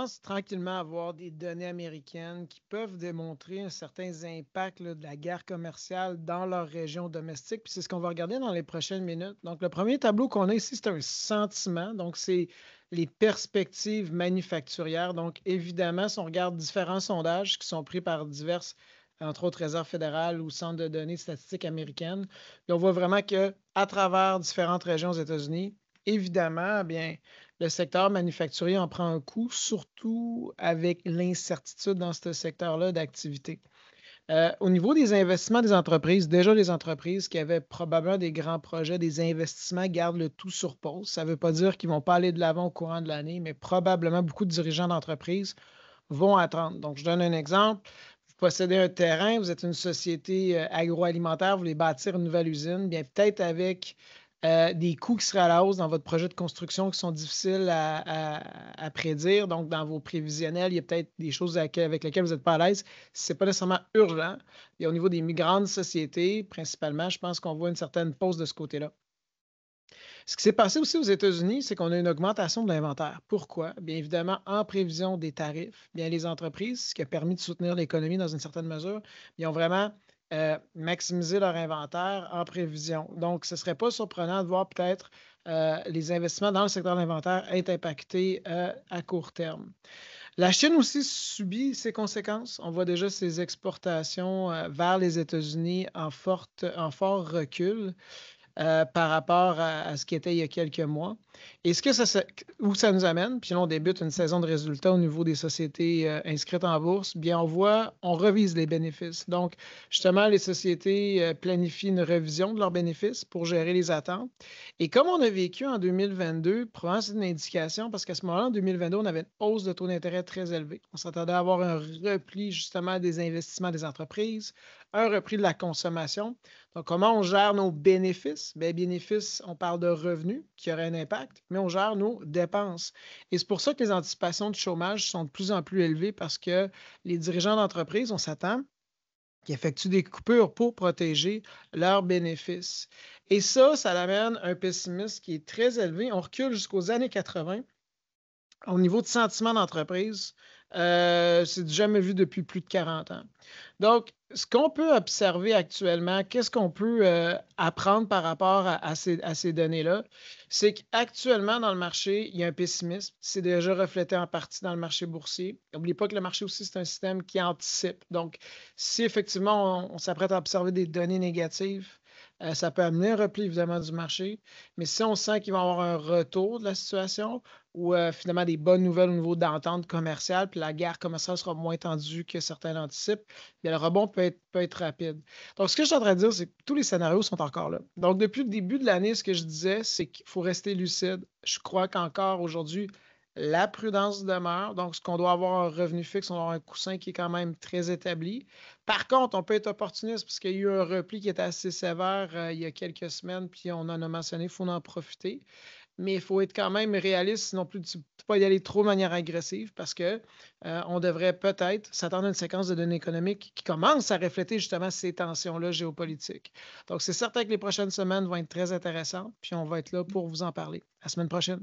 commence tranquillement à avoir des données américaines qui peuvent démontrer certains impacts là, de la guerre commerciale dans leur région domestique. Puis c'est ce qu'on va regarder dans les prochaines minutes. Donc, le premier tableau qu'on a ici, c'est un sentiment. Donc, c'est les perspectives manufacturières. Donc, évidemment, si on regarde différents sondages qui sont pris par diverses, entre autres Réserve fédérale ou Centre de données statistiques américaines, puis on voit vraiment qu'à travers différentes régions aux États-Unis, évidemment, eh bien, le secteur manufacturier en prend un coup, surtout avec l'incertitude dans ce secteur-là d'activité. Au niveau des investissements des entreprises, déjà les entreprises qui avaient probablement des grands projets, des investissements gardent le tout sur pause. Ça ne veut pas dire qu'ils ne vont pas aller de l'avant au courant de l'année, mais probablement beaucoup de dirigeants d'entreprises vont attendre. Donc, je donne un exemple. Vous possédez un terrain, vous êtes une société agroalimentaire, vous voulez bâtir une nouvelle usine, bien peut-être avec des coûts qui seraient à la hausse dans votre projet de construction qui sont difficiles à prédire. Donc, dans vos prévisionnels, il y a peut-être des choses avec lesquelles vous n'êtes pas à l'aise. Ce n'est pas nécessairement urgent. Et au niveau des grandes sociétés, principalement, je pense qu'on voit une certaine pause de ce côté-là. Ce qui s'est passé aussi aux États-Unis, c'est qu'on a une augmentation de l'inventaire. Pourquoi? Bien évidemment, en prévision des tarifs, bien les entreprises, ce qui a permis de soutenir l'économie dans une certaine mesure, ils ont vraiment maximisé leur inventaire en prévision. Donc, ce ne serait pas surprenant de voir peut-être les investissements dans le secteur de l'inventaire être impactés à court terme. La Chine aussi subit ces conséquences. On voit déjà ses exportations vers les États-Unis en fort recul par rapport à ce qui était il y a quelques mois. Et où ça nous amène, puis là, on débute une saison de résultats au niveau des sociétés inscrites en bourse, bien, on revise les bénéfices. Donc, justement, les sociétés planifient une revision de leurs bénéfices pour gérer les attentes. Et comme on a vécu en 2022, probablement c'est une indication, parce qu'à ce moment-là, en 2022, on avait une hausse de taux d'intérêt très élevée. On s'attendait à avoir un repli, justement, des investissements des entreprises, un repli de la consommation. Donc, comment on gère nos bénéfices? Bien, bénéfices, on parle de revenus qui auraient un impact, mais on gère nos dépenses. Et c'est pour ça que les anticipations de chômage sont de plus en plus élevées parce que les dirigeants d'entreprise, on s'attend, qui effectuent des coupures pour protéger leurs bénéfices. Et ça amène un pessimisme qui est très élevé. On recule jusqu'aux années 80. Au niveau de sentiment d'entreprise, c'est jamais vu depuis plus de 40 ans. Donc, ce qu'on peut observer actuellement, qu'est-ce qu'on peut apprendre par rapport à ces données-là? C'est qu'actuellement, dans le marché, il y a un pessimisme. C'est déjà reflété en partie dans le marché boursier. N'oubliez pas que le marché aussi, c'est un système qui anticipe. Donc, si effectivement, on s'apprête à observer des données négatives, ça peut amener un repli, évidemment, du marché. Mais si on sent qu'il va y avoir un retour de la situation, ou finalement des bonnes nouvelles au niveau d'entente commerciale, puis la guerre commerciale sera moins tendue que certains l'anticipent, bien, le rebond peut être rapide. Donc, ce que je suis en train de dire, c'est que tous les scénarios sont encore là. Donc, depuis le début de l'année, ce que je disais, c'est qu'il faut rester lucide. Je crois qu'encore aujourd'hui, la prudence demeure. Donc, ce qu'on doit avoir un revenu fixe, on doit avoir un coussin qui est quand même très établi. Par contre, on peut être opportuniste parce qu'il y a eu un repli qui était assez sévère il y a quelques semaines, puis on en a mentionné, il faut en profiter. Mais il faut être quand même réaliste, non plus de ne pas y aller trop de manière agressive parce qu'on devrait peut-être s'attendre à une séquence de données économiques qui commence à refléter justement ces tensions-là géopolitiques. Donc, c'est certain que les prochaines semaines vont être très intéressantes, puis on va être là pour vous en parler. À la semaine prochaine.